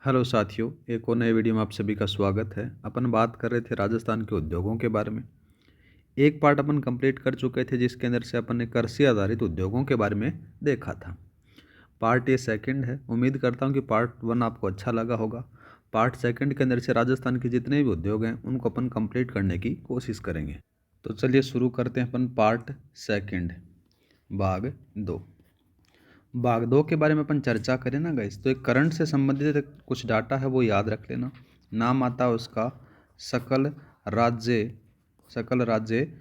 Hello साथियों, एक और नए वीडियो में आप सभी का स्वागत है। अपन बात कर रहे थे राजस्थान के उद्योगों के बारे में। एक पार्ट अपन कंप्लीट कर चुके थे जिसके अंदर से अपन ने कृषि आधारित उद्योगों के बारे में देखा था। पार्ट ये सेकंड है। उम्मीद करता हूँ कि पार्ट 1 आपको अच्छा लगा होगा। पार्ट सेकंड के अंदर से राजस्थान के जितने भी उद्योग हैं उनको अपन कंप्लीट करने की कोशिश करेंगे। तो चलिए शुरू करते हैं अपन पार्ट सेकंड, भाग 2। भाग 2 के बारे में अपन चर्चा करें ना गाइस, तो एक करंट से संबंधित कुछ डाटा है वो याद रख लेना। नाम आता है उसका सकल राज्य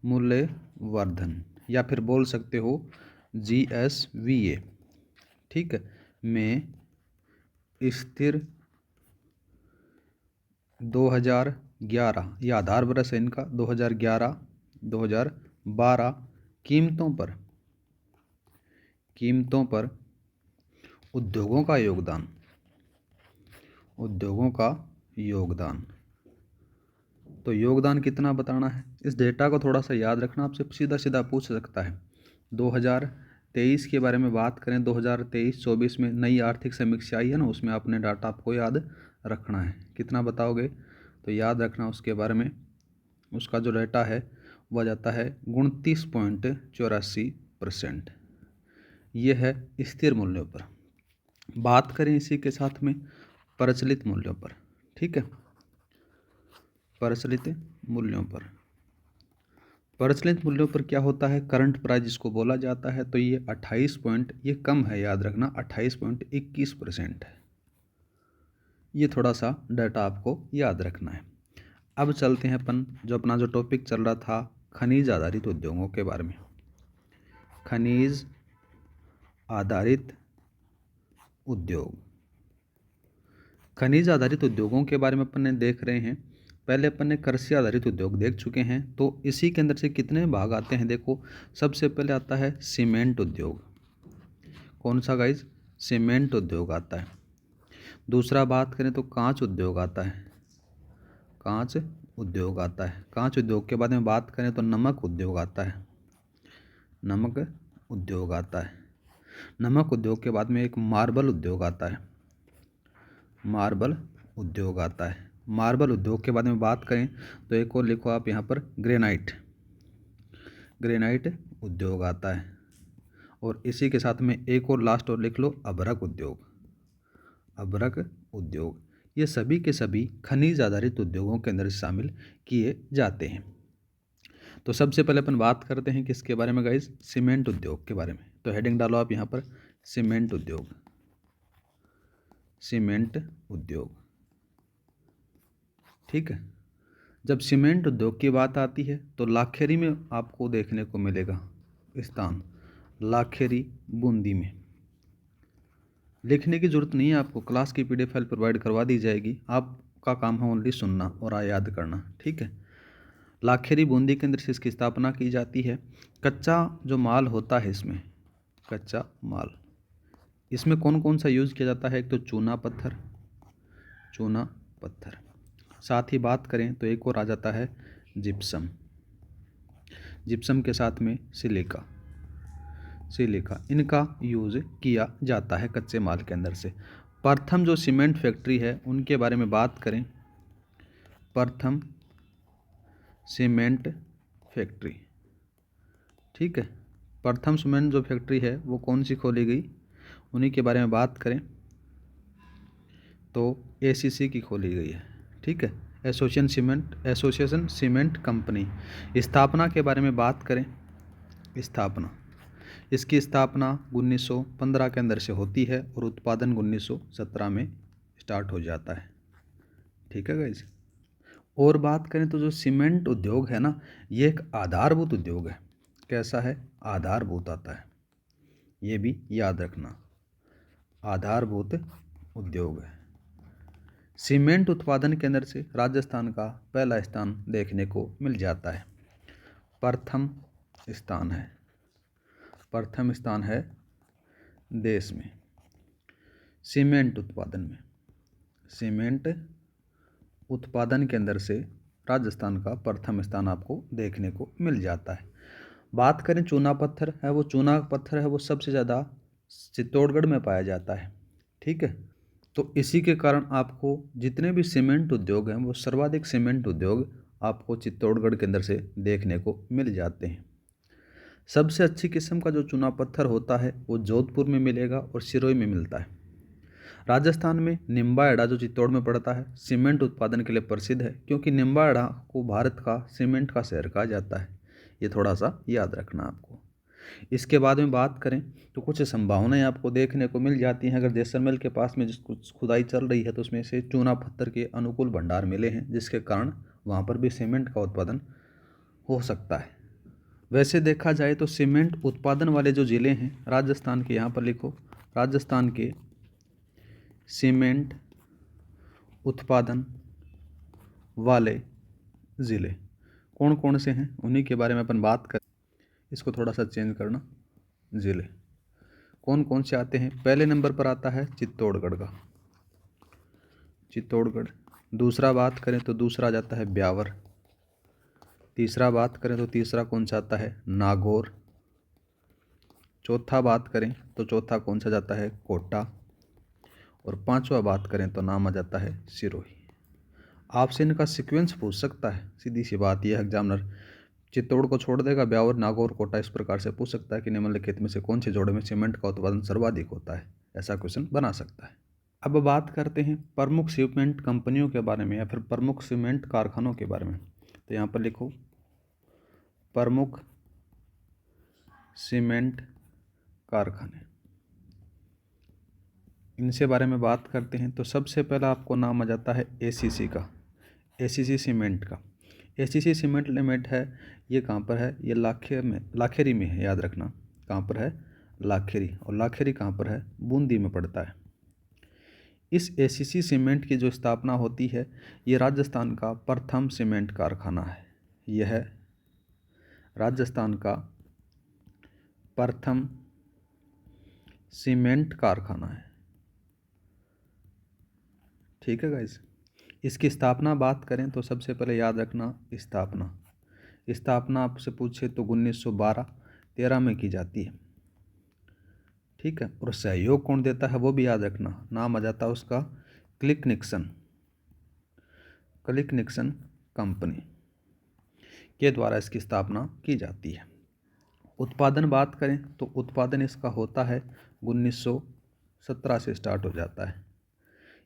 मूल्यवर्धन या फिर बोल सकते हो GSVA। ठीक है, में स्थिर 2011, यह आधार वर्ष है इनका 2011-2012 कीमतों पर उद्योगों का योगदान। तो योगदान कितना बताना है, इस डेटा को थोड़ा सा याद रखना। आपसे सीधा सीधा पूछ सकता है। 2023 के बारे में बात करें, 2023-24 में नई आर्थिक समीक्षा आई है ना, उसमें आपने डाटा आपको याद रखना है। कितना बताओगे तो याद रखना उसके बारे में। उसका जो डाटा है वह जाता है 29.84%। ये है स्थिर मूल्यों पर। बात करें इसी के साथ में प्रचलित मूल्यों पर। ठीक है, प्रचलित मूल्यों पर क्या होता है, करंट प्राइस जिसको बोला जाता है, तो ये 28 पॉइंट, ये कम है, याद रखना 28.21% है। ये थोड़ा सा डाटा आपको याद रखना है। अब चलते हैं अपन जो अपना जो टॉपिक चल रहा था खनिज आधारित उद्योगों के बारे में। खनिज आधारित उद्योगों के बारे में अपन ने देख रहे हैं। पहले अपन ने कृषि आधारित उद्योग देख चुके हैं, तो इसी के अंदर से कितने भाग आते हैं देखो। सबसे पहले आता है सीमेंट उद्योग। कौन सा गाइज, सीमेंट उद्योग आता है। दूसरा बात करें तो कांच उद्योग आता है। कांच उद्योग के बाद में बात करें तो नमक उद्योग आता है। नमक उद्योग के बाद में एक मार्बल उद्योग आता है। मार्बल उद्योग के बारे में बात करें तो एक और लिखो आप यहाँ पर ग्रेनाइट उद्योग आता है। और इसी के साथ में एक और लास्ट और लिख लो, अभ्रक उद्योग। ये सभी के सभी खनिज आधारित उद्योगों के अंदर शामिल किए जाते हैं। तो सबसे पहले अपन बात करते हैं किसके बारे में गाइज, सीमेंट उद्योग के बारे में। तो हेडिंग डालो आप यहाँ पर, सीमेंट उद्योग। ठीक है, जब सीमेंट उद्योग की बात आती है तो लाखेरी में आपको देखने को मिलेगा स्थान, लाखेरी बूंदी में। लिखने की जरूरत नहीं है आपको, क्लास की PDF फाइल प्रोवाइड करवा दी जाएगी। आपका काम है ओनली सुनना और याद करना। ठीक है, लाखेरी बूंदी के अंदर से इसकी स्थापना की जाती है। कच्चा जो माल होता है इसमें कौन कौन सा यूज़ किया जाता है, एक तो चूना पत्थर। साथ ही बात करें तो एक और आ जाता है जिप्सम के साथ में सिलिका। इनका यूज़ किया जाता है कच्चे माल के अंदर से। प्रथम जो सीमेंट फैक्ट्री है उनके बारे में बात करें, प्रथम सीमेंट फैक्ट्री। ठीक है, प्रथम सीमेंट जो फैक्ट्री है वो कौन सी खोली गई, उन्हीं के बारे में बात करें तो ACC की खोली गई है। ठीक है, एसोसिएशन सीमेंट कंपनी। स्थापना के बारे में बात करें, इसकी स्थापना 1915 के अंदर से होती है और उत्पादन 1917 में स्टार्ट हो जाता है। ठीक है गाइज, और बात करें तो जो सीमेंट उद्योग है ना, ये एक आधारभूत उद्योग है। कैसा है, आधारभूत आता है, ये भी याद रखना, आधारभूत उद्योग है। सीमेंट उत्पादन के अंदर से राजस्थान का पहला स्थान देखने को मिल जाता है। प्रथम स्थान है देश में सीमेंट उत्पादन के अंदर से राजस्थान का प्रथम स्थान आपको देखने को मिल जाता है। बात करें चूना पत्थर है वो सबसे ज़्यादा चित्तौड़गढ़ में पाया जाता है। ठीक है, तो इसी के कारण आपको जितने भी सीमेंट उद्योग हैं वो सर्वाधिक सीमेंट उद्योग आपको चित्तौड़गढ़ के अंदर से देखने को मिल जाते हैं। सबसे अच्छी किस्म का जो चूना पत्थर होता है वो जोधपुर में मिलेगा और सिरोही में मिलता है। राजस्थान में निम्बाहेड़ा जो चित्तौड़ में पड़ता है सीमेंट उत्पादन के लिए प्रसिद्ध है, क्योंकि निम्बाहेड़ा को भारत का सीमेंट का शहर कहा जाता है। ये थोड़ा सा याद रखना आपको। इसके बाद में बात करें तो कुछ संभावनाएं आपको देखने को मिल जाती हैं। अगर जैसलमेर के पास में कुछ खुदाई चल रही है तो उसमें से चूना पत्थर के अनुकूल भंडार मिले हैं, जिसके कारण वहाँ पर भी सीमेंट का उत्पादन हो सकता है। वैसे देखा जाए तो सीमेंट उत्पादन वाले जो ज़िले हैं राजस्थान के, यहाँ पर लिखो, राजस्थान के सीमेंट उत्पादन वाले ज़िले कौन कौन से हैं उन्हीं के बारे में अपन बात करें। इसको थोड़ा सा चेंज करना, ज़िले कौन कौन से आते हैं। पहले नंबर पर आता है चित्तौड़गढ़ का, चित्तौड़गढ़। दूसरा बात करें तो दूसरा आ जाता है ब्यावर। तीसरा बात करें तो तीसरा कौन सा आता है, नागौर। चौथा बात करें तो चौथा कौन सा जाता है, कोटा। और पांचवा बात करें तो नाम आ जाता है सिरोही। आपसे इनका सीक्वेंस पूछ सकता है, सीधी सी बात यह एग्जामिनर चित्तौड़ को छोड़ देगा, ब्यावर, नागौर, कोटा इस प्रकार से पूछ सकता है कि निम्नलिखित में से कौन से जोड़े में सीमेंट का उत्पादन सर्वाधिक होता है। ऐसा क्वेश्चन बना सकता है। अब बात करते हैं प्रमुख सीमेंट कंपनियों के बारे में या फिर प्रमुख सीमेंट कारखानों के बारे में। तो यहाँ पर लिखो प्रमुख सीमेंट कारखाने, इनसे बारे में बात करते हैं। तो सबसे पहला आपको नाम आ जाता है एसीसी का, एसीसी सीमेंट का। एसीसी सीमेंट लिमिटेड है, ये कहाँ पर है, ये लाखेरी में है, याद रखना कहाँ पर है, लाखेरी। और लाखेरी कहाँ पर है, बूंदी में पड़ता है। इस एसीसी सीमेंट की जो स्थापना होती है ये राजस्थान का प्रथम सीमेंट कारखाना है। यह राजस्थान का प्रथम सीमेंट कारखाना है। ठीक है गाइस, इसकी स्थापना बात करें तो सबसे पहले याद रखना स्थापना आपसे पूछे तो 1912-13 में की जाती है। ठीक है, और सहयोग कौन देता है वो भी याद रखना, नाम आ जाता है उसका क्लिक निक्सन कंपनी के द्वारा इसकी स्थापना की जाती है। उत्पादन बात करें तो उत्पादन इसका होता है 1917 से स्टार्ट हो जाता है।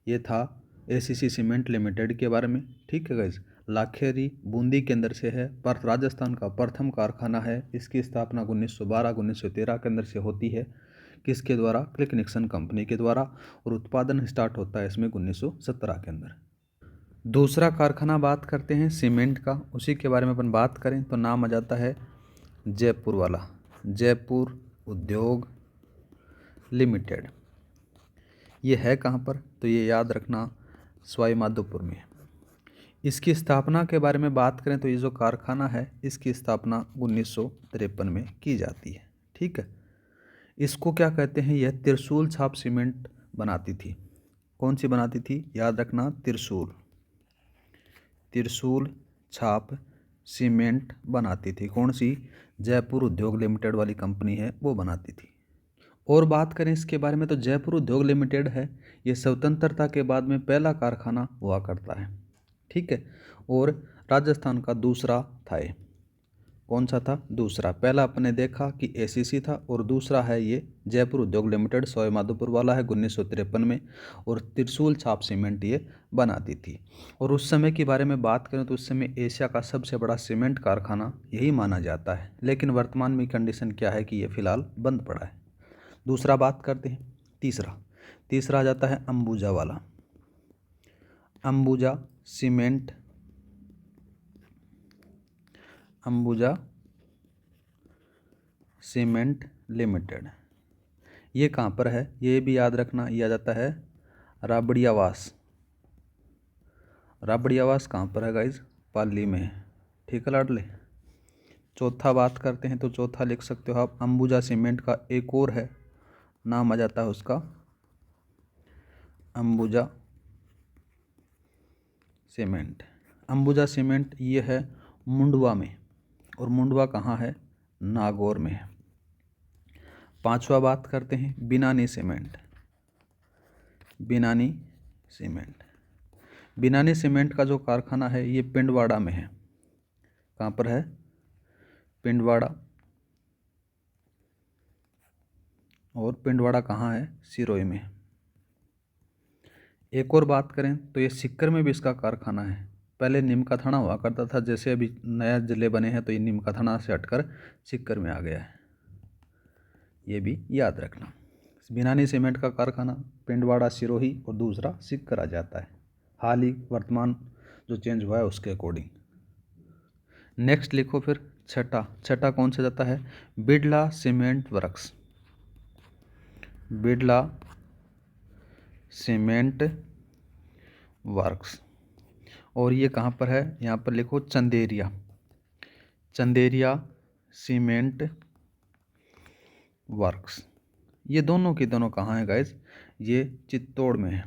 ये था एसीसी सीमेंट लिमिटेड के बारे में। ठीक है गाइस, लाखेरी बूंदी के अंदर से है, पर राजस्थान का प्रथम कारखाना है। इसकी स्थापना 1912-1913 के अंदर से होती है। किसके द्वारा, क्लिक निक्सन कंपनी के द्वारा। और उत्पादन स्टार्ट होता है इसमें 1917 के अंदर। दूसरा कारखाना बात करते हैं सीमेंट का, उसी के बारे में अपन बात करें तो नाम आ जाता है जयपुर वाला, जयपुर उद्योग लिमिटेड। ये है कहाँ पर, तो ये याद रखना सवाई माधोपुर में। इसकी स्थापना के बारे में बात करें तो ये जो कारखाना है इसकी स्थापना 1953 में की जाती है। ठीक है, इसको क्या कहते हैं, यह त्रिशूल छाप सीमेंट बनाती थी। कौन सी बनाती थी, याद रखना त्रिशूल छाप सीमेंट बनाती थी। कौन सी, जयपुर उद्योग लिमिटेड वाली कंपनी है वो बनाती थी। और बात करें इसके बारे में तो जयपुर उद्योग लिमिटेड है, ये स्वतंत्रता के बाद में पहला कारखाना हुआ करता है। ठीक है, और राजस्थान का दूसरा था ये। कौन सा था, दूसरा। पहला अपने देखा कि एसीसी था और दूसरा है ये जयपुर उद्योग लिमिटेड, सवाई माधोपुर वाला है 1953 में। और त्रिशूल छाप सीमेंट ये बनाती थी। और उस समय के बारे में बात करें तो उस समय एशिया का सबसे बड़ा सीमेंट कारखाना यही माना जाता है। लेकिन वर्तमान में कंडीशन क्या है कि ये फिलहाल बंद पड़ा है। दूसरा बात करते हैं, तीसरा आ जाता है अंबुजा वाला, अंबुजा सीमेंट लिमिटेड। ये कहाँ पर है, ये भी याद रखना, ये आ जाता है राबड़ियावास कहाँ पर है गाइज, पाली में है। ठीक है लाडले। चौथा बात करते हैं तो चौथा लिख सकते हो आप, अंबुजा सीमेंट का एक और है, नाम आ जाता है उसका अंबुजा सीमेंट। ये है मुंडवा में, और मुंडवा कहाँ है, नागौर में है। पांचवा बात करते हैं बिनानी सीमेंट। बिनानी सीमेंट, बिनानी सीमेंट का जो कारखाना है ये पिंडवाड़ा में है। कहाँ पर है? पिंडवाड़ा। और पिंडवाड़ा कहाँ है? सिरोही में। एक और बात करें तो ये सीकर में भी इसका कारखाना है। पहले निमका थाना हुआ करता था, जैसे अभी नया जिले बने हैं तो ये निमका थाना से हटकर सीकर में आ गया है, ये भी याद रखना। बिनानी सीमेंट का कारखाना पिंडवाड़ा, सिरोही और दूसरा सीकर आ जाता है। हाल ही वर्तमान जो चेंज हुआ है उसके अकॉर्डिंग। नेक्स्ट लिखो फिर छठा कौन सा जाता है? Birla cement works. Birla cement works, और ये कहाँ पर है? यहाँ पर लिखो चंदेरिया। Chanderiya cement works. ये दोनों के दोनों कहाँ है गाइज? ये चित्तौड़ में है,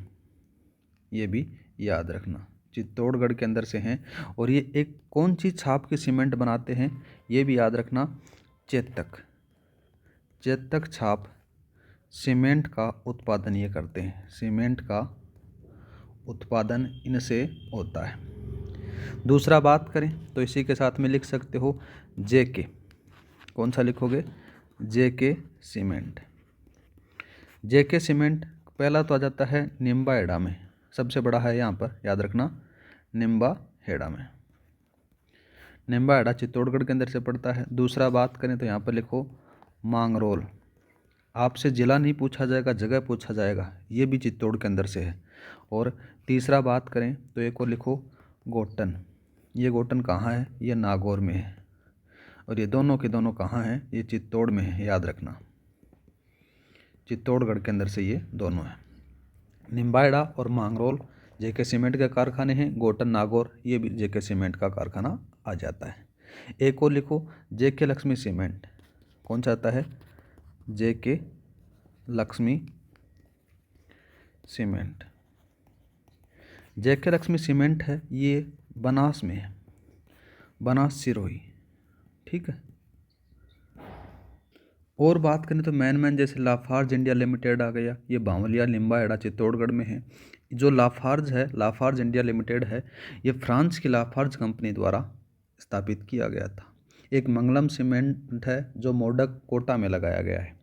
ये भी याद रखना, चित्तौड़गढ़ के अंदर से हैं। और ये एक कौन सी छाप की सीमेंट बनाते हैं ये भी याद रखना, चेतक। चेतक छाप सीमेंट का उत्पादन ये करते हैं, सीमेंट का उत्पादन इनसे होता है। दूसरा बात करें तो इसी के साथ में लिख सकते हो जेके। कौन सा लिखोगे? जेके सीमेंट। जेके सीमेंट पहला तो आ जाता है निम्बा हेड़ा में, सबसे बड़ा है यहाँ पर, याद रखना निम्बा हेड़ा में। निम्बा हेड़ा चित्तौड़गढ़ के अंदर से पड़ता है। दूसरा बात करें तो यहाँ पर लिखो मांगरोल। आपसे जिला नहीं पूछा जाएगा, जगह पूछा जाएगा, ये भी चित्तौड़ के अंदर से है। और तीसरा बात करें तो एक और लिखो गोटन। ये गोटन कहाँ है? ये नागौर में है। और ये दोनों के दोनों कहाँ हैं? ये चित्तौड़ में है, याद रखना, चित्तौड़गढ़ के अंदर से ये दोनों हैं। निम्बाहेड़ा और मांगरोल जेके सीमेंट के कारखाने हैं। गोटन, नागौर ये भी जेके सीमेंट का कारखाना आ जाता है। एक और लिखो जेके लक्ष्मी सीमेंट। कौन सा आता है? जेके लक्ष्मी सीमेंट। जेके लक्ष्मी सीमेंट है, ये बनास में है, बनास सिरोही, ठीक है। और बात करें तो मैन जैसे लाफार्ज इंडिया लिमिटेड आ गया, ये बावलिया निम्बाहेड़ा चित्तौड़गढ़ में है। जो लाफार्ज है, लाफार्ज इंडिया लिमिटेड है, ये फ्रांस की लाफार्ज कंपनी द्वारा स्थापित किया गया था। एक मंगलम सीमेंट है जो मोडक कोटा में लगाया गया है।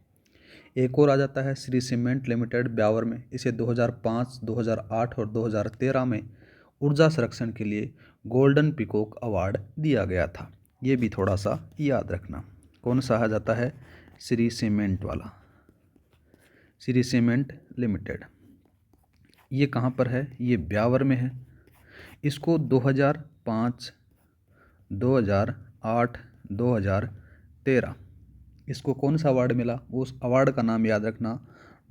एक और आ जाता है श्री सीमेंट लिमिटेड ब्यावर में। इसे 2005, 2008 और 2013 में ऊर्जा संरक्षण के लिए गोल्डन पीकॉक अवार्ड दिया गया था। ये भी थोड़ा सा याद रखना। कौन सा आ जाता है? श्री सीमेंट वाला, श्री सीमेंट लिमिटेड। ये कहाँ पर है? ये ब्यावर में है। इसको 2005, 2008, 2013 इसको कौन सा अवार्ड मिला? उस अवार्ड का नाम याद रखना,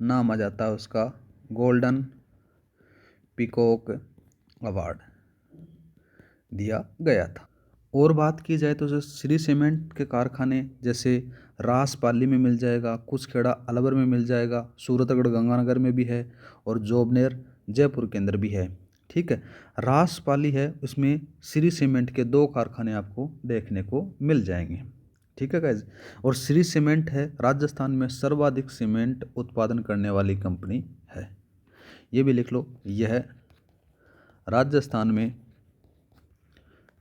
नाम आ जाता है उसका गोल्डन पीकॉक अवार्ड दिया गया था। और बात की जाए तो जो श्री सीमेंट के कारखाने जैसे रासपाली में मिल जाएगा, कुछखेड़ा अलवर में मिल जाएगा, सूरतगढ़ गंगानगर में भी है और जोबनेर जयपुर के अंदर भी है, ठीक है। रासपाली है, उसमें श्री सीमेंट के 2 कारखाने आपको देखने को मिल जाएंगे, ठीक है गाइज। और श्री सीमेंट है राजस्थान में सर्वाधिक सीमेंट उत्पादन करने वाली कंपनी है, ये भी लिख लो। यह राजस्थान में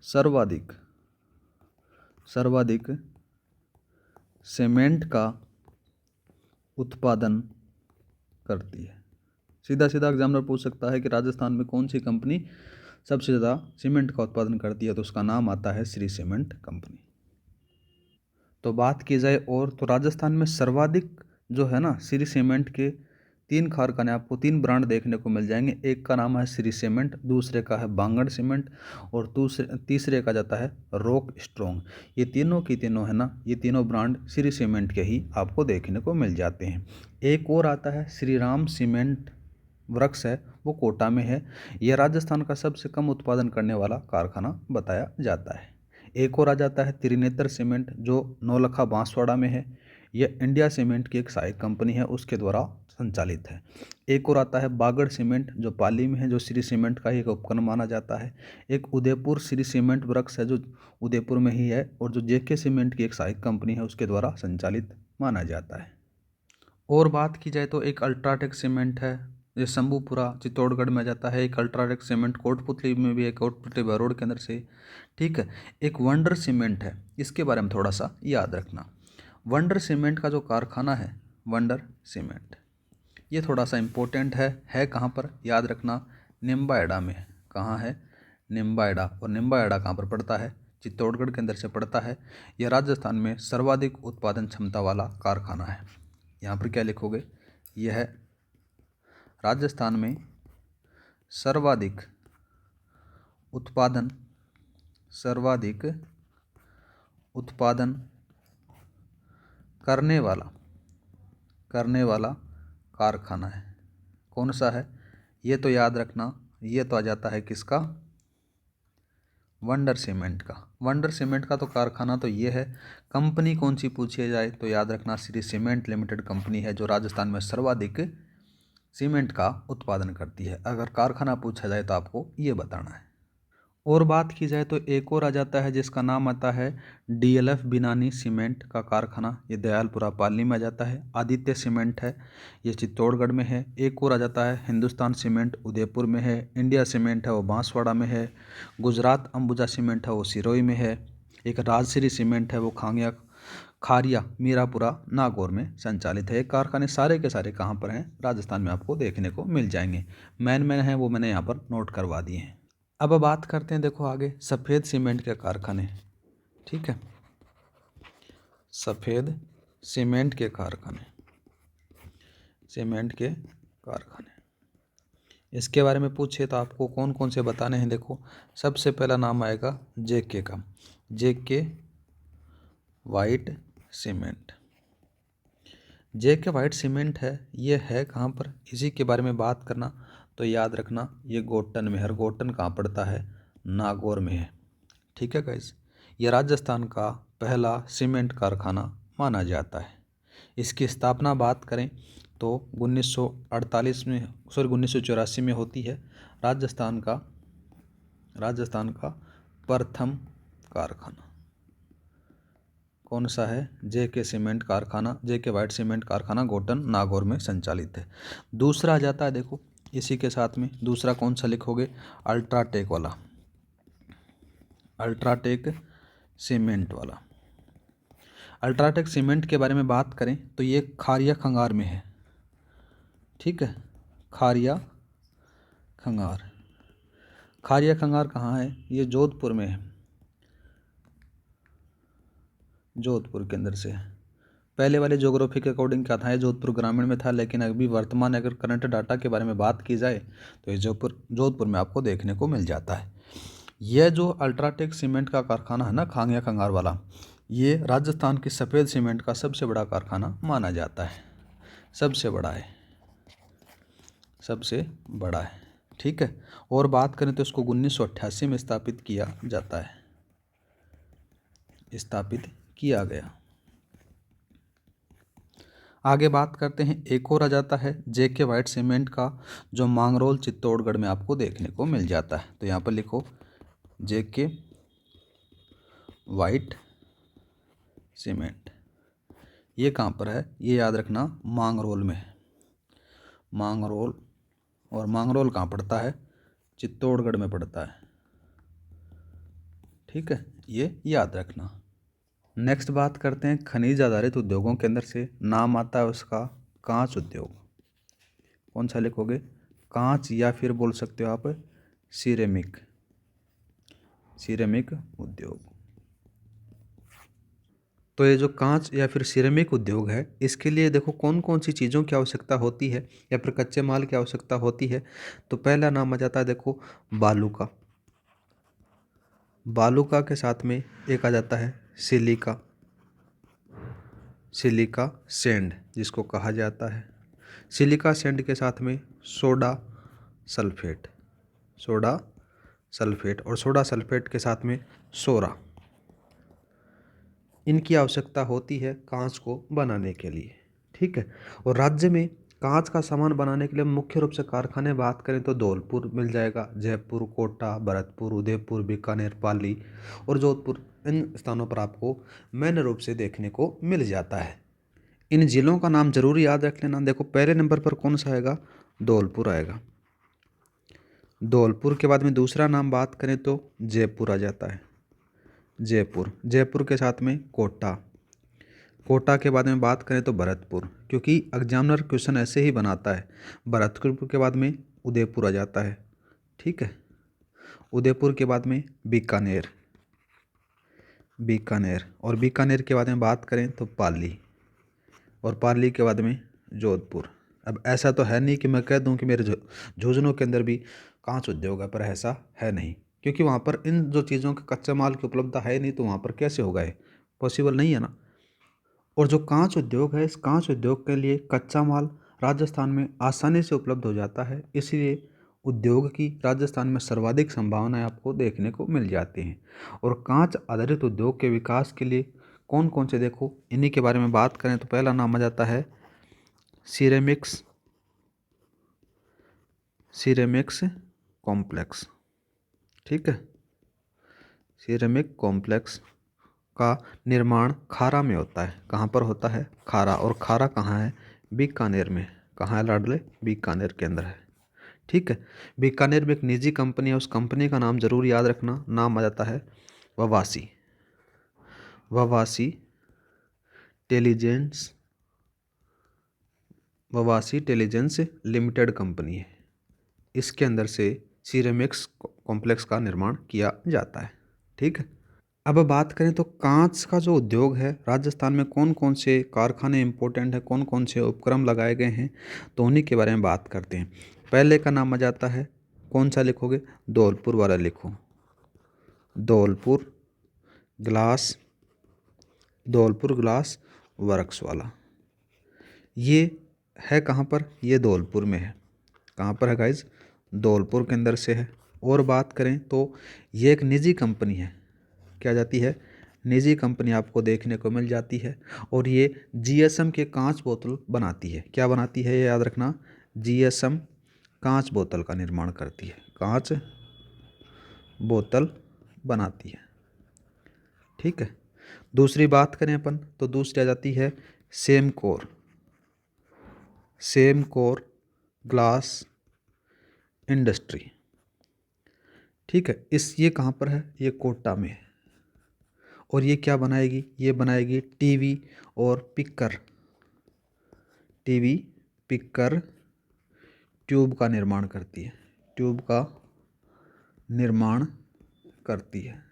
सर्वाधिक सीमेंट का उत्पादन करती है। सीधा एग्जामिनर पूछ सकता है कि राजस्थान में कौन सी कंपनी सबसे ज़्यादा सीमेंट का उत्पादन करती है, तो उसका नाम आता है श्री सीमेंट कंपनी। तो बात की जाए और तो राजस्थान में सर्वाधिक जो है ना श्री सीमेंट के 3 कारखाने, आपको 3 ब्रांड देखने को मिल जाएंगे। एक का नाम है श्री सीमेंट, दूसरे का है बांगड़ सीमेंट और तीसरे का जाता है रॉक स्ट्रॉन्ग। ये तीनों की तीनों है ना, ये तीनों ब्रांड श्री सीमेंट के ही आपको देखने को मिल जाते हैं। एक और आता है श्री राम सीमेंट वर्क्स है, वो कोटा में है। यह राजस्थान का सबसे कम उत्पादन करने वाला कारखाना बताया जाता है। एक और आ जाता है त्रिनेत्र सीमेंट जो नौलखा बांसवाड़ा में है। यह इंडिया सीमेंट की एक सहायक कंपनी है, उसके द्वारा संचालित है। एक और आता है बागड़ सीमेंट जो पाली में है, जो श्री सीमेंट का ही एक उपकरण माना जाता है। एक उदयपुर श्री सीमेंट वर्क्स है जो उदयपुर में ही है और जो जेके सीमेंट की एक सहायक कंपनी है उसके द्वारा संचालित माना जाता है। और बात की जाए तो एक अल्ट्राटेक सीमेंट है, ये शंभूपुरा चित्तौड़गढ़ में जाता है। एक अल्ट्राटेक सीमेंट कोटपुतली में भी है, कोटपुतली बरोड के अंदर से। ठीक है, एक वंडर सीमेंट है, इसके बारे में थोड़ा सा याद रखना। वंडर सीमेंट का जो कारखाना है, वंडर सीमेंट, ये थोड़ा सा इम्पोर्टेंट है कहाँ पर याद रखना, निम्बाहेड़ा में। कहाँ है? निम्बाहेड़ा। और निम्बाहेड़ा कहाँ पर पड़ता है? चित्तौड़गढ़ के अंदर से पड़ता है। यह राजस्थान में सर्वाधिक उत्पादन क्षमता वाला कारखाना है। यहाँ पर क्या लिखोगे? यह है राजस्थान में सर्वाधिक उत्पादन करने वाला कारखाना है। कौन सा है? ये तो याद रखना, ये तो आ जाता है किसका? वंडर सीमेंट का। वंडर सीमेंट का तो कारखाना तो ये है। कंपनी कौन सी पूछी जाए तो याद रखना, श्री सीमेंट लिमिटेड कंपनी है, जो राजस्थान में सर्वाधिक सीमेंट का उत्पादन करती है। अगर कारखाना पूछा जाए तो आपको ये बताना है। और बात की जाए तो एक और आ जाता है जिसका नाम आता है डीएलएफ बिनानी सीमेंट का कारखाना। ये दयालपुरा पालनी में आ जाता है। आदित्य सीमेंट है, ये चित्तौड़गढ़ में है। एक और आ जाता है हिंदुस्तान सीमेंट, उदयपुर में है। इंडिया सीमेंट है, वो बांसवाड़ा में है। गुजरात अंबुजा सीमेंट है, वो सिरोही में है। एक राजश्री सीमेंट है, वो खारिया मीरापुरा नागौर में संचालित है। ये कारखाने सारे के सारे कहाँ पर हैं? राजस्थान में आपको देखने को मिल जाएंगे। मैन है वो मैंने यहाँ पर नोट करवा दिए हैं। अब बात करते हैं, देखो आगे, सफ़ेद सीमेंट के कारखाने। ठीक है, सफ़ेद सीमेंट के कारखाने, इसके बारे में पूछे तो आपको कौन कौन से बताने हैं। देखो, सबसे पहला नाम आएगा जेके का, जेके वाइट सीमेंट। जेके वाइट सीमेंट है, ये है कहाँ पर? इसी के बारे में बात करना तो याद रखना, ये गोटन में है। गोटन कहाँ पड़ता है? नागौर में है। ठीक है गाइस, ये राजस्थान का पहला सीमेंट कारखाना माना जाता है। इसकी स्थापना बात करें तो 1984 में होती है। राजस्थान का प्रथम कारखाना कौन सा है? जेके सीमेंट कारखाना, जेके वाइट सीमेंट कारखाना गोटन नागौर में संचालित है। दूसरा आ जाता है, देखो इसी के साथ में दूसरा कौन सा लिखोगे? अल्ट्राटेक वाला, अल्ट्राटेक सीमेंट वाला। अल्ट्राटेक सीमेंट के बारे में बात करें तो ये खारिया खंगार में है। ठीक है, खारिया खंगार कहाँ है? ये जोधपुर में है, जोधपुर के अंदर से। पहले वाले ज्योग्राफी के अकॉर्डिंग क्या था? ये जोधपुर ग्रामीण में था, लेकिन अभी वर्तमान अगर करंट डाटा के बारे में बात की जाए तो ये जोधपुर में आपको देखने को मिल जाता है। यह जो अल्ट्राटेक सीमेंट का कारखाना है ना, खारिया खंगार वाला, ये राजस्थान की सफ़ेद सीमेंट का सबसे बड़ा कारखाना माना जाता है। सबसे बड़ा है। ठीक है, और बात करें तो इसको 1988 में स्थापित किया गया। आगे बात करते हैं, एक और आ जाता है जेके वाइट सीमेंट का, जो मांगरोल चित्तौड़गढ़ में आपको देखने को मिल जाता है। तो यहाँ पर लिखो जेके वाइट सीमेंट। ये कहाँ पर है? ये याद रखना, मांगरोल में है। मांगरोल, और मांगरोल कहाँ पड़ता है? चित्तौड़गढ़ में पड़ता है। ठीक है, ये याद रखना। नेक्स्ट बात करते हैं खनिज आधारित उद्योगों के अंदर से नाम आता है उसका कांच उद्योग। कौन सा लिखोगे? कांच, या फिर बोल सकते हो आप सिरेमिक उद्योग। तो ये जो कांच या फिर सिरेमिक उद्योग है, इसके लिए देखो कौन कौन सी चीज़ों की आवश्यकता होती है या फिर कच्चे माल की आवश्यकता होती है। तो पहला नाम आ जाता है, देखो बालू का के साथ में एक आ जाता है सिलिका सैंड जिसको कहा जाता है। सिलिका सैंड के साथ में सोडा सल्फेट, और सोडा सल्फेट के साथ में सोरा। इनकी आवश्यकता होती है कांच को बनाने के लिए। ठीक है, और राज्य में कांच का सामान बनाने के लिए मुख्य रूप से कारखाने बात करें तो धौलपुर मिल जाएगा, जयपुर, कोटा, भरतपुर, उदयपुर, बीकानेर, पाली और जोधपुर। इन स्थानों पर आपको मेन रूप से देखने को मिल जाता है। इन जिलों का नाम जरूर याद रख लेना। देखो पहले नंबर पर कौन सा आएगा, धौलपुर आएगा। धौलपुर के बाद में दूसरा नाम बात करें तो जयपुर आ जाता है, जयपुर। जयपुर के साथ में कोटा, कोटा के बाद में बात करें तो भरतपुर, क्योंकि एग्जामिनर क्वेश्चन ऐसे ही बनाता है। भरतपुर के बाद में उदयपुर आ जाता है, ठीक है। उदयपुर के बाद में बीकानेर, बीकानेर, और बीकानेर के बाद में बात करें तो पाली, और पाली के बाद में जोधपुर। अब ऐसा तो है नहीं कि मैं कह दूं कि मेरे झुंझुनू के अंदर भी कांच उद्योग है, पर ऐसा है नहीं, क्योंकि वहाँ पर इन जो चीज़ों के कच्चे माल की उपलब्धता है नहीं, तो वहाँ पर कैसे होगा, ये पॉसिबल नहीं है ना। और जो कांच उद्योग है, इस कांच उद्योग के लिए कच्चा माल राजस्थान में आसानी से उपलब्ध हो जाता है, इसलिए उद्योग की राजस्थान में सर्वाधिक संभावनाएं आपको देखने को मिल जाती हैं। और कांच आधारित उद्योग के विकास के लिए कौन कौन से, देखो इन्हीं के बारे में बात करें तो पहला नाम आ जाता है सिरेमिक्स, सिरेमिक्स कॉम्प्लेक्स, ठीक है। सिरेमिक कॉम्प्लेक्स का निर्माण खारा में होता है। कहाँ पर होता है, खारा। और खारा कहाँ है, बीकानेर में। कहाँ है लाडले, बीकानेर के अंदर है, ठीक है। बीकानेर में एक निजी कंपनी है, उस कंपनी का नाम जरूर याद रखना। नाम आ जाता है ववासी, ववासी टेलीजेंस, ववासी टेलीजेंस लिमिटेड कंपनी है। इसके अंदर से सिरेमिक्स कॉम्प्लेक्स का निर्माण किया जाता है, ठीक है। अब बात करें तो कांच का जो उद्योग है, राजस्थान में कौन कौन से कारखाने इंपॉर्टेंट हैं, कौन कौन से उपक्रम लगाए गए हैं, तो उन्हीं के बारे में बात करते हैं। पहले का नाम आ जाता है, कौन सा लिखोगे, धौलपुर वाला लिखो, Dholpur glass, Dholpur glass works वाला। ये है कहाँ पर, ये धौलपुर में है। कहाँ पर है गाइज, धौलपुर के अंदर से है। और बात करें तो ये एक निजी कंपनी है, क्या जाती है, निजी कंपनी आपको देखने को मिल जाती है। और ये जीएसएम के कांच बोतल बनाती है। क्या बनाती है, ये याद रखना, जीएसएम कांच बोतल का निर्माण करती है, कांच बोतल बनाती है, ठीक है। दूसरी बात करें अपन तो दूसरी आ जाती है सेमकोर, सेमकोर ग्लास इंडस्ट्री, ठीक है। ये कहाँ पर है, ये कोटा में है। और ये क्या बनाएगी, ये बनाएगी टीवी और पिक्कर, टीवी पिक्कर ट्यूब का निर्माण करती है, ट्यूब का निर्माण करती है।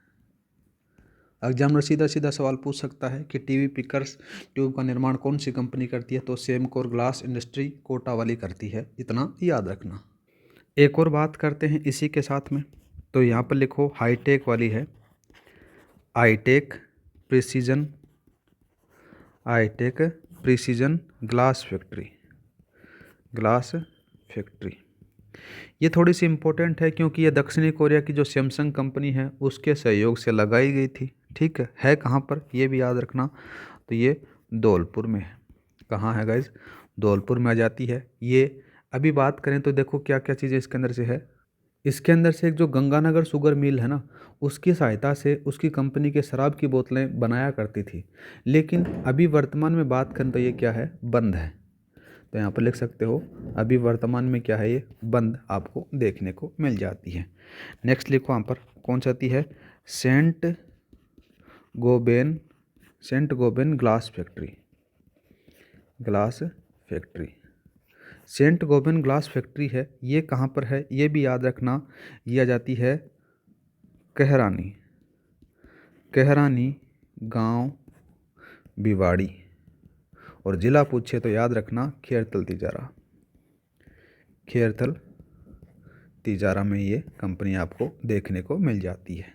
एग्जामिनर सीधा सीधा सवाल पूछ सकता है कि टीवी पिकर्स ट्यूब का निर्माण कौन सी कंपनी करती है, तो सेमकोर ग्लास इंडस्ट्री कोटा वाली करती है, इतना याद रखना। एक और बात करते हैं इसी के साथ में, तो यहाँ पर लिखो हाईटेक वाली है, high tech precision, high tech precision glass factory, glass factory. ये थोड़ी सी इम्पोर्टेंट है, क्योंकि ये दक्षिणी कोरिया की जो सैमसंग कंपनी है उसके सहयोग से लगाई गई थी, ठीक है कहाँ पर, ये भी याद रखना। तो ये धौलपुर में है। कहाँ है गाइज, धौलपुर में आ जाती है ये। अभी बात करें तो देखो क्या क्या चीज़ें इसके अंदर से है। इसके अंदर से एक जो गंगानगर शुगर मिल है ना, उसकी सहायता से उसकी कंपनी के शराब की बोतलें बनाया करती थी। लेकिन अभी वर्तमान में बात करें तो ये क्या है, बंद है। तो यहाँ पर लिख सकते हो, अभी वर्तमान में क्या है, ये बंद आपको देखने को मिल जाती है। नेक्स्ट लिखो यहाँ पर कौन सी आती है, Saint Gobain, Saint Gobain glass factory, glass factory. Saint Gobain glass factory है, ये कहाँ पर है, ये भी याद रखना। ये आ जाती है कहरानी, कहरानी गांव भिवाड़ी। और ज़िला पूछे तो याद रखना खेरतल तिजारा, खेरतल तिजारा में ये कंपनी आपको देखने को मिल जाती है।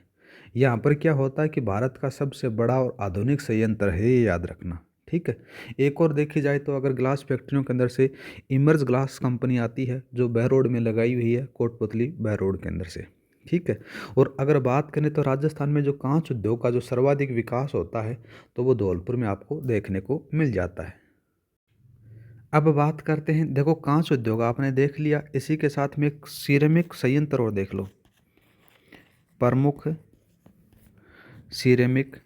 यहाँ पर क्या होता है कि भारत का सबसे बड़ा और आधुनिक संयंत्र है, ये याद रखना, ठीक है। एक और देखी जाए तो अगर ग्लास फैक्ट्रियों के अंदर से इमर्ज ग्लास कंपनी आती है, जो बहरोड में लगाई हुई है, कोटपुतली बहरोड के अंदर से, ठीक है। और अगर बात करें तो राजस्थान में जो कांच उद्योग का जो सर्वाधिक विकास होता है, तो वो धौलपुर में आपको देखने को मिल जाता है। अब बात करते हैं, देखो कांच उद्योग आपने देख लिया, इसी के साथ में एक सिरेमिक संयंत्र और देख लो, प्रमुख सिरेमिक,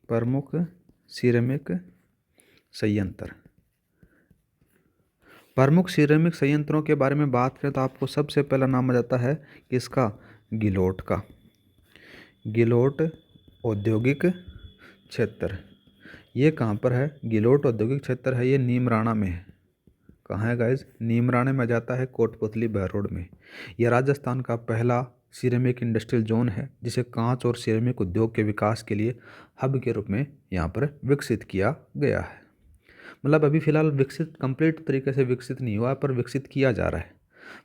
प्रमुख सिरेमिक संयंत्र। प्रमुख सिरेमिक संयंत्रों के बारे में बात करें तो आपको सबसे पहला नाम आ जाता है किसका, गिलोट का। गिलोट औद्योगिक क्षेत्र, ये कहाँ पर है, गिलोट औद्योगिक क्षेत्र है, ये नीमराणा में है। कहाँ है गाइज, नीमराणे में जाता है, कोटपुतली बहरोड में। यह राजस्थान का पहला सिरेमिक इंडस्ट्रियल जोन है जिसे कांच और सिरेमिक उद्योग के विकास के लिए हब के रूप में यहाँ पर विकसित किया गया है। मतलब अभी फिलहाल विकसित कंप्लीट तरीके से विकसित नहीं हुआ है, पर विकसित किया जा रहा है।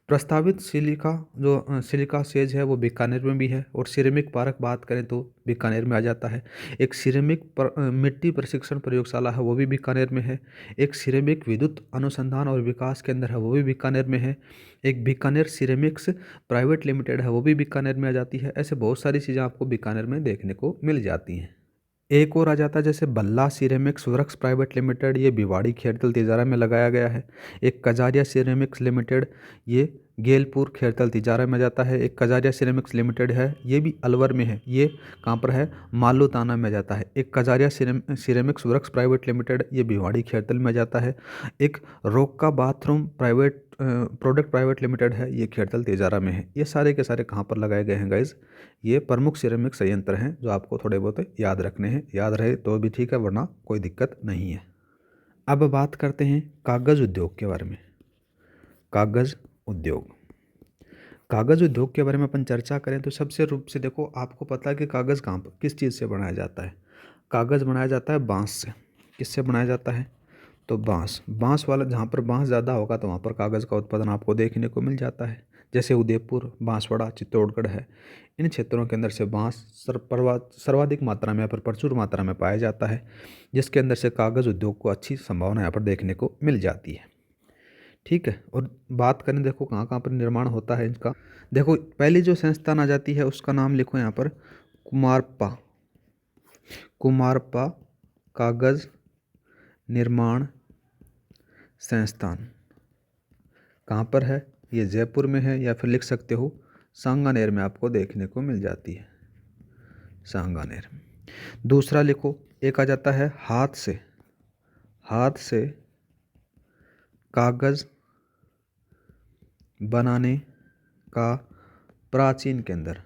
प्रस्तावित सिलिका सेज है वो बीकानेर में भी है। और सिरेमिक पार्क बात करें तो बीकानेर में आ जाता है। एक सिरेमिक मिट्टी प्रशिक्षण प्रयोगशाला है वो भी बीकानेर में है। एक सिरेमिक विद्युत अनुसंधान और विकास केंद्र है वो भी बीकानेर में है। एक बीकानेर सिरेमिक्स प्राइवेट लिमिटेड है वो भी बीकानेर में आ जाती है। ऐसे बहुत सारी चीज़ें आपको बीकानेर में देखने को मिल जाती हैं। एक और आ जाता है जैसे बल्ला सिरेमिक्स वर्क्स प्राइवेट लिमिटेड, ये भिवाड़ी खेरतल तिजारा में लगाया गया है। एक कजारिया सिरेमिक्स लिमिटेड, ये गेलपुर खेरतल तिजारा में जाता है। एक कजारिया सिरेमिक्स लिमिटेड है, ये भी अलवर में है, ये कहाँ पर है, मालू ताना में जाता है। एक Kajaria ceramics works private limited, ये भिवाड़ी खेरतल में जाता है। एक रोक्का बाथरूम प्रोडक्ट प्राइवेट लिमिटेड है, ये खेरतल तिजारा में है। ये सारे के सारे कहाँ पर लगाए गए हैं गाइज, ये प्रमुख सिरेमिक संयंत्र हैं जो आपको थोड़े बहुत याद रखने हैं। याद रहे तो भी ठीक है, वरना कोई दिक्कत नहीं है। अब बात करते हैं कागज़ उद्योग के बारे में। कागज़ उद्योग, कागज़ उद्योग के बारे में अपन चर्चा करें तो सबसे रूप से देखो, आपको पता है कि कागज़ कहाँ पर किस चीज़ से बनाया जाता है। कागज़ बनाया जाता है बांस से। किससे बनाया जाता है, तो बांस वाला, जहाँ पर बांस ज़्यादा होगा तो वहाँ पर कागज़ का उत्पादन आपको देखने को मिल जाता है। जैसे उदयपुर, बांसवाड़ा, चित्तौड़गढ़ है, इन क्षेत्रों के अंदर से बांस सर्वाधिक मात्रा में, यहाँ पर प्रचुर मात्रा में पाया जाता है, जिसके अंदर से कागज़ उद्योग को अच्छी संभावना यहाँ पर देखने को मिल जाती है। ठीक है, और बात करें देखो कहाँ कहाँ पर निर्माण होता है इनका। देखो पहली जो संस्थान आ जाती है उसका नाम लिखो यहाँ पर, कुमारपा कागज़ निर्माण संस्थान। कहाँ पर है, ये जयपुर में है, या फिर लिख सकते हो सांगानेर में आपको देखने को मिल जाती है, सांगानेर। दूसरा लिखो, एक आ जाता है हाथ से कागज़ बनाने का प्राचीन केंद्र।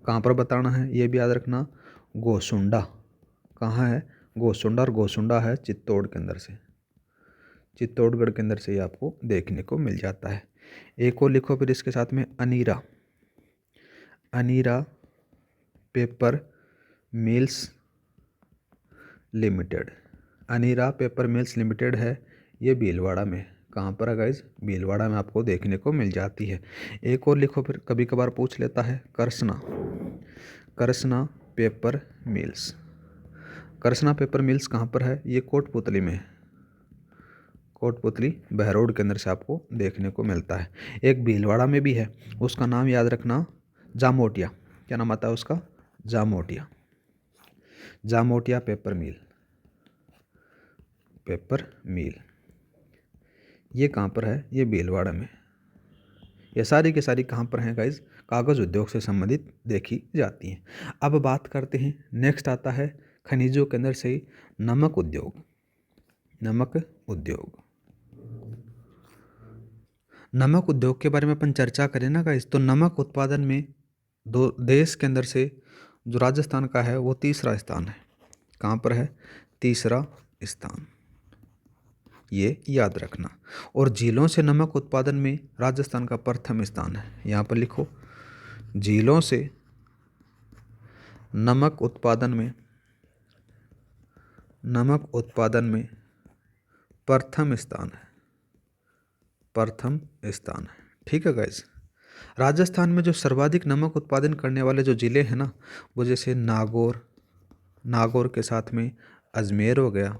कहाँ पर बताना है ये भी याद रखना, गोसुंडा। कहाँ है, गोसुंडा, और गोसुंडा है चित्तौड़ के अंदर से, चित्तौड़गढ़ के अंदर से ये आपको देखने को मिल जाता है। एक और लिखो फिर इसके साथ में, Anira paper mills limited. Anira paper mills limited है, ये भीलवाड़ा में। कहाँ पर है गाइज, भीलवाड़ा में आपको देखने को मिल जाती है। एक और लिखो फिर, कभी कभार पूछ लेता है, करसना पेपर मिल्स। करसना पेपर मिल्स कहाँ पर है, ये कोटपुतली में है, कोटपुतली बहरोड के अंदर से आपको देखने को मिलता है। एक भीलवाड़ा में भी है, उसका नाम याद रखना, जामोटिया। क्या नाम आता है उसका, जामोटिया पेपर मिल। ये कहाँ पर है, ये भीलवाड़ा में। ये सारी के सारी कहाँ पर हैं गाइज, कागज़ उद्योग से संबंधित देखी जाती हैं। अब बात करते हैं, नेक्स्ट आता है खनिजों के अंदर से ही नमक उद्योग। नमक उद्योग के बारे में अपन चर्चा करें ना गाइज, तो नमक उत्पादन में देश के अंदर से जो राजस्थान का है वो तीसरा स्थान है। कहाँ पर है, तीसरा स्थान, ये याद रखना। और झीलों से नमक उत्पादन में राजस्थान का प्रथम स्थान है। यहाँ पर लिखो, झीलों से नमक उत्पादन में प्रथम स्थान है। ठीक है गाइज, राजस्थान में जो सर्वाधिक नमक उत्पादन करने वाले जो ज़िले हैं ना, वो जैसे नागौर के साथ में अजमेर हो गया,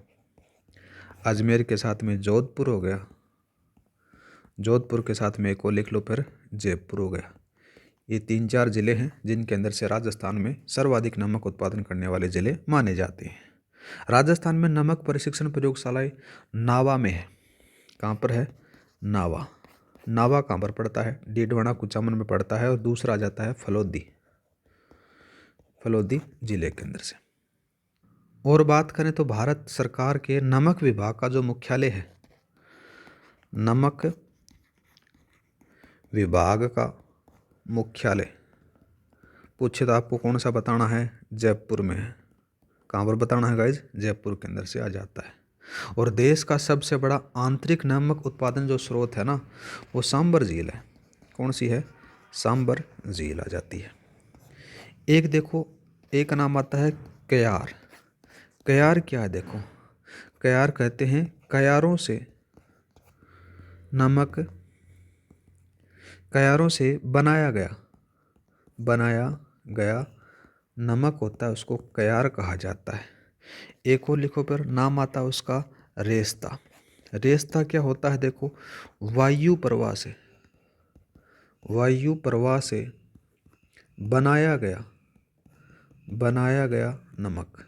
अजमेर के साथ में जोधपुर हो गया, जोधपुर के साथ में एक और लिख लो फिर, जयपुर हो गया। ये 3-4 ज़िले हैं जिनके अंदर से राजस्थान में सर्वाधिक नमक उत्पादन करने वाले ज़िले माने जाते हैं। राजस्थान में नमक प्रशिक्षण प्रयोगशालाएँ नावा में है। कहाँ पर है, नावा कहाँ पर पड़ता है, डीडवाना कुचामन में पड़ता है। और दूसरा आ जाता है फलोदी, फलोदी जिले के अंदर से। और बात करें तो भारत सरकार के नमक विभाग का जो मुख्यालय है, नमक विभाग का मुख्यालय पूछे तो आपको कौन सा बताना है, जयपुर में है। कहाँ पर बताना है गाइज, जयपुर के अंदर से आ जाता है। और देश का सबसे बड़ा आंतरिक नमक उत्पादन जो स्रोत है ना, वो सांबर झील है। कौन सी है, सांबर झील आ जाती है। एक देखो, एक नाम आता है कयार। कयार क्या है देखो, कयार कहते हैं कयारों से नमक, कयारों से बनाया गया नमक होता है, उसको कयार कहा जाता है। एक और लिखो, पर नाम आता है उसका रेस्ता। रेस्ता क्या होता है देखो, वायु प्रवाह से बनाया गया नमक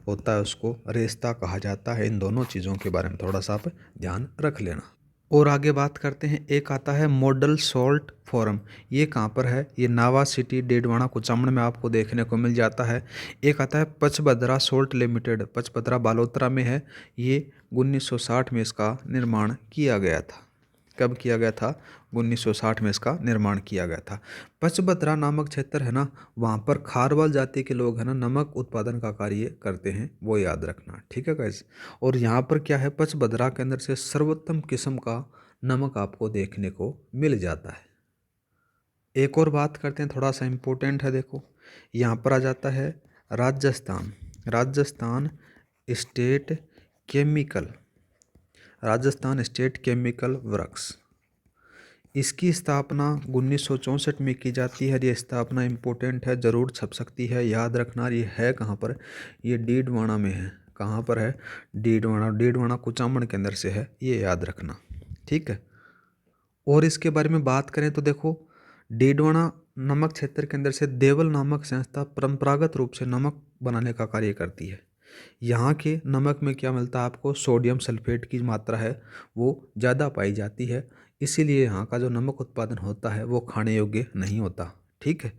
होता है, उसको रेस्ता कहा जाता है। इन दोनों चीज़ों के बारे में थोड़ा सा आप ध्यान रख लेना। और आगे बात करते हैं, एक आता है मॉडल सॉल्ट फोरम। ये कहाँ पर है, ये नावा सिटी डेडवाना कुचामन में आपको देखने को मिल जाता है। एक आता है पचभद्रा सोल्ट लिमिटेड, पचभद्रा बालोतरा में है। ये 1960 में इसका निर्माण किया गया था। कब किया गया था, 1960 में इसका निर्माण किया गया था। पचभद्रा नामक क्षेत्र है ना, वहाँ पर खारवाल जाति के लोग है ना नमक उत्पादन का कार्य करते हैं, वो याद रखना, ठीक है गाइस। और यहाँ पर क्या है, पचभद्रा के अंदर से सर्वोत्तम किस्म का नमक आपको देखने को मिल जाता है। एक और बात करते हैं, थोड़ा सा इम्पोर्टेंट है देखो, यहाँ पर आ जाता है राजस्थान स्टेट केमिकल वर्क्स। इसकी स्थापना 1964 में की जाती है। ये स्थापना इम्पोर्टेंट है, ज़रूर छप सकती है, याद रखना। ये है कहाँ पर, ये डीडवाना में है। कहाँ पर है, डीडवाना कुचामन के अंदर से है, ये याद रखना, ठीक है। और इसके बारे में बात करें तो देखो, डीडवाना नमक क्षेत्र के अंदर से देवल नामक संस्था परंपरागत रूप से नमक बनाने का कार्य करती है। यहाँ के नमक में क्या मिलता है आपको, सोडियम सल्फेट की मात्रा है वो ज़्यादा पाई जाती है, इसीलिए यहाँ का जो नमक उत्पादन होता है वो खाने योग्य नहीं होता, ठीक है।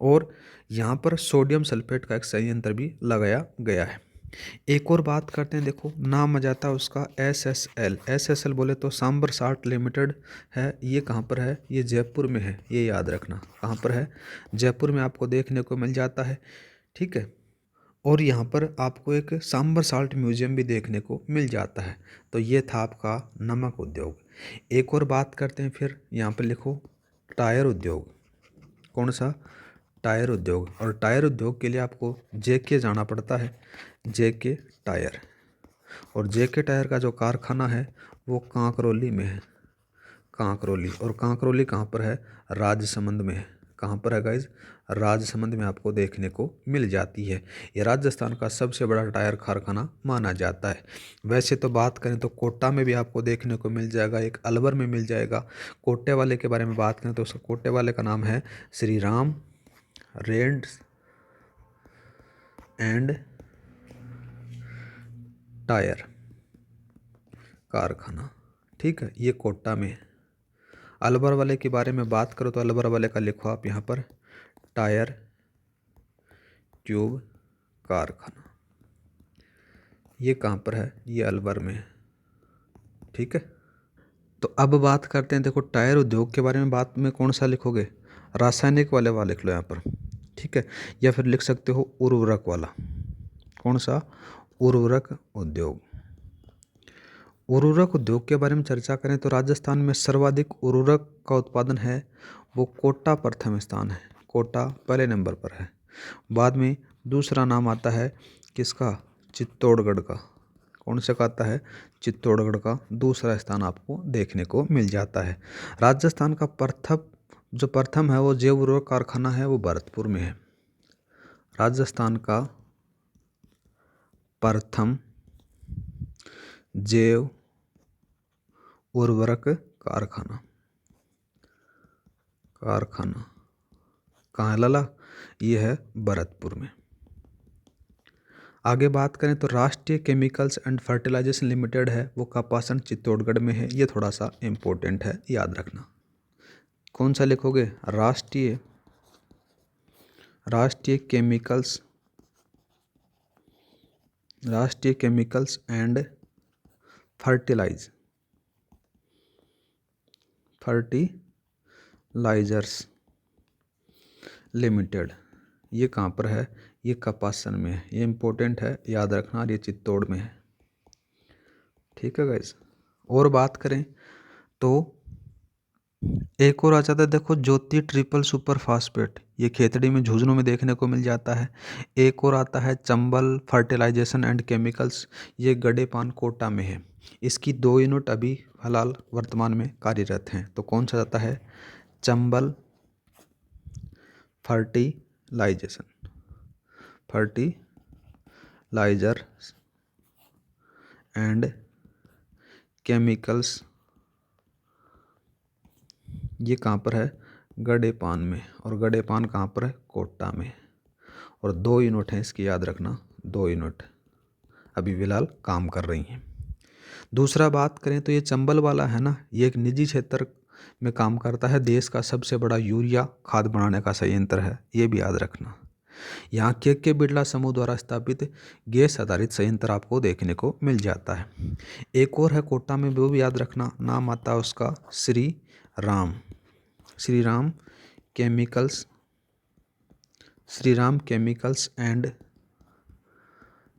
और यहाँ पर सोडियम सल्फेट का एक संयंत्र भी लगाया गया है। एक और बात करते हैं, देखो नाम आ जाता है उसका एसएसएल बोले तो सांबर साल्ट लिमिटेड है। ये कहाँ पर है, ये जयपुर में है, ये याद रखना। कहाँ पर है, जयपुर में आपको देखने को मिल जाता है, ठीक है। और यहाँ पर आपको एक सांबर साल्ट म्यूजियम भी देखने को मिल जाता है। तो ये था आपका नमक उद्योग। एक और बात करते हैं, फिर यहाँ पर लिखो टायर उद्योग। कौन सा, टायर उद्योग। और टायर उद्योग के लिए आपको जेके जाना पड़ता है, जेके टायर। और जेके टायर का जो कारखाना है वो कांकरोली में है, कांकरोली। और कांकरोली कहाँ पर है, राजसमंद में है। कहाँ पर है गाइज, राजसमंद में आपको देखने को मिल जाती है। ये राजस्थान का सबसे बड़ा टायर कारखाना माना जाता है। वैसे तो बात करें तो कोटा में भी आपको देखने को मिल जाएगा, एक अलवर में मिल जाएगा। कोटे वाले के बारे में बात करें तो उस कोटे वाले का नाम है Shri Ram Reigns and tyre कारखाना, ठीक है, ये कोटा में है। अलवर वाले के बारे में बात करो तो अलवर वाले का लिखो आप यहाँ पर टायर ट्यूब कारखाना। ये कहाँ पर है, ये अलवर में है, ठीक है। तो अब बात करते हैं, देखो टायर उद्योग के बारे में बात में कौन सा लिखोगे, रासायनिक वाले वाला लिख लो यहाँ पर, ठीक है। या फिर लिख सकते हो उर्वरक वाला। कौन सा, उर्वरक उद्योग। उर्वरक उद्योग के बारे में चर्चा करें तो राजस्थान में सर्वाधिक उर्वरक का उत्पादन है वो कोटा प्रथम स्थान है, कोटा पहले नंबर पर है। बाद में दूसरा नाम आता है किसका, चित्तौड़गढ़ का। कौन से का आता है, चित्तौड़गढ़ का दूसरा स्थान आपको देखने को मिल जाता है। राजस्थान का प्रथम है वो जैव उर्वरक कारखाना है, वो भरतपुर में है। राजस्थान का प्रथम जैव उर्वरक कारखाना कहाँ है लाला, ये है भरतपुर में। आगे बात करें तो राष्ट्रीय केमिकल्स एंड फर्टिलाइजेशन लिमिटेड है, वो कापासन चित्तौड़गढ़ में है। ये थोड़ा सा इम्पोर्टेंट है, याद रखना। कौन सा लिखोगे, राष्ट्रीय केमिकल्स एंड फर्टिलाइजर्स लिमिटेड। ये कहाँ पर है? ये कपासन में है। ये इम्पोर्टेंट है, याद रखना। ये चित्तौड़ में है। ठीक है गाइस। और बात करें तो एक और आ जाता है, देखो, ज्योति ट्रिपल सुपर फास्फेट। ये खेतड़ी में, झुंझुनू में देखने को मिल जाता है। एक और आता है चंबल फर्टिलाइजेशन एंड केमिकल्स। ये गडेपान कोटा में है। इसकी 2 यूनिट अभी फिलहाल वर्तमान में कार्यरत हैं। तो कौन सा आता है? Chambal fertiliser and chemicals. ये कहाँ पर है? गडेपान में। और गडेपान कहाँ पर है? कोटा में। और 2 यूनिट हैं इसकी, याद रखना। 2 यूनिट अभी फिलहाल काम कर रही हैं। दूसरा बात करें तो ये चंबल वाला है ना, ये एक निजी क्षेत्र में काम करता है। देश का सबसे बड़ा यूरिया खाद बनाने का संयंत्र है, ये भी याद रखना। यहाँ के बिरला समूह द्वारा स्थापित गैस आधारित संयंत्र आपको देखने को मिल जाता है। एक और है कोटा में, वो भी याद रखना। नाम आता है उसका Shri Ram chemicals and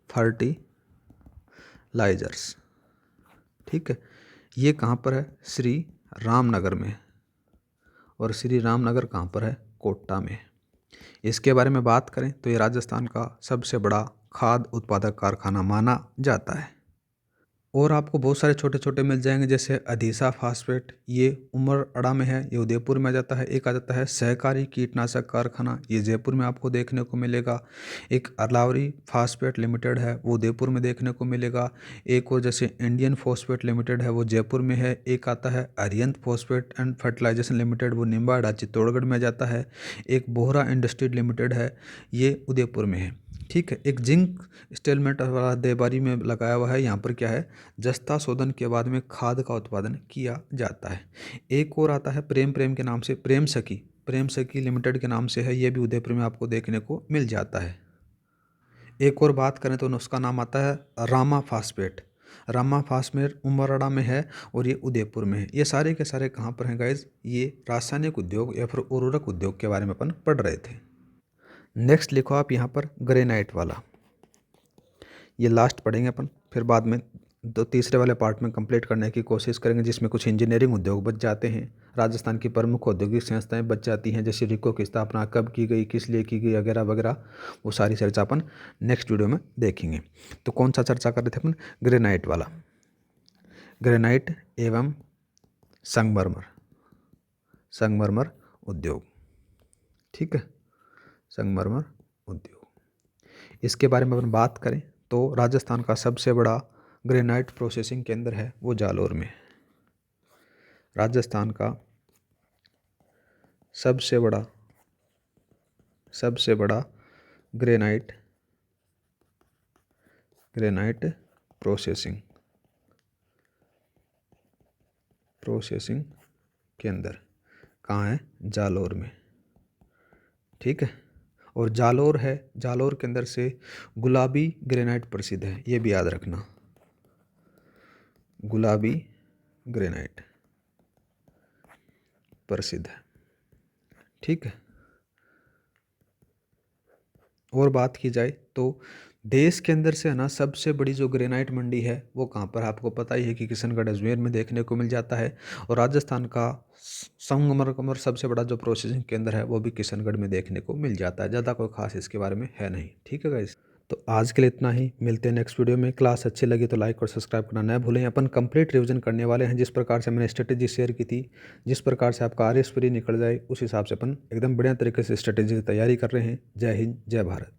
fertilisers. ठीक है। ये कहाँ पर है? श्री रामनगर में। और श्री रामनगर कहाँ पर है? कोटा में। इसके बारे में बात करें तो ये राजस्थान का सबसे बड़ा खाद्य उत्पादक कारखाना माना जाता है। और आपको बहुत सारे छोटे छोटे मिल जाएंगे, जैसे अधीसा फास्फेट, ये उमरअड़ा में है, ये उदयपुर में आ जाता है। एक आ जाता है सहकारी कीटनाशक कारखाना, ये जयपुर में आपको देखने को मिलेगा। एक अलावरी फास्फेट लिमिटेड है, वो उदयपुर में देखने को मिलेगा। एक और जैसे इंडियन फॉस्फेट लिमिटेड है, वो जयपुर में है। एक आता है Arihant phosphate and fertilisation limited, वो निम्बाड़ा चित्तौड़गढ़ में जाता है। एक बोहरा इंडस्ट्रीज लिमिटेड है, ये उदयपुर में है। ठीक है। एक जिंक स्टेलमेंट वाला देबारी में लगाया हुआ है। यहाँ पर क्या है? जस्ता शोधन के बाद में खाद का उत्पादन किया जाता है। एक और आता है प्रेम के नाम से, प्रेम सखी लिमिटेड के नाम से है, ये भी उदयपुर में आपको देखने को मिल जाता है। एक और बात करें तो उसका नाम आता है रामा फास्फेट उमरड़ा में है, और ये उदयपुर में है। ये सारे के सारे कहाँ पर हैं गाइज? ये रासायनिक उद्योग या फिर उर्वरक उद्योग के बारे में अपन पढ़ रहे थे। नेक्स्ट लिखो आप यहाँ पर ग्रेनाइट वाला, ये लास्ट पढ़ेंगे अपन, फिर बाद में तीसरे वाले पार्ट में कंप्लीट करने की कोशिश करेंगे, जिसमें कुछ इंजीनियरिंग उद्योग बच जाते हैं। राजस्थान की प्रमुख औद्योगिक संस्थाएं बच जाती हैं, जैसे रिको की स्थापना कब की गई, किस लिए की गई, वगैरह वगैरह। वो सारी चर्चा अपन नेक्स्ट वीडियो में देखेंगे। तो कौन सा चर्चा कर रहे थे अपन? ग्रेनाइट वाला। ग्रेनाइट एवं संगमरमर उद्योग। ठीक है। संगमरमर उद्योग, इसके बारे में अपन बात करें तो राजस्थान का सबसे बड़ा ग्रेनाइट प्रोसेसिंग केंद्र है, वो जालोर में। राजस्थान का सबसे बड़ा ग्रेनाइट प्रोसेसिंग केंद्र कहाँ है? जालोर में। ठीक है। और जालोर के अंदर से गुलाबी ग्रेनाइट प्रसिद्ध है, ये भी याद रखना। गुलाबी ग्रेनाइट प्रसिद्ध है। ठीक है। और बात की जाए तो देश के अंदर से है ना, सबसे बड़ी जो ग्रेनाइट मंडी है वो कहाँ पर? आपको पता ही है कि किशनगढ़ अजमेर में देखने को मिल जाता है। और राजस्थान का संगमरमर सबसे बड़ा जो प्रोसेसिंग केंद्र है वो भी किशनगढ़ में देखने को मिल जाता है। ज़्यादा कोई खास इसके बारे में है नहीं। ठीक है गाइस। तो आज के लिए इतना ही, मिलते हैं नेक्स्ट वीडियो में। क्लास अच्छी लगी तो लाइक और सब्सक्राइब करना न भूलें। अपन कंप्लीट रिवीजन करने वाले हैं, जिस प्रकार से मैंने स्ट्रेटेजी शेयर की थी, जिस प्रकार से आपका RS फ्री निकल जाए, उस हिसाब से अपन एकदम बढ़िया तरीके से स्ट्रेटेजी की तैयारी कर रहे हैं। जय हिंद, जय भारत।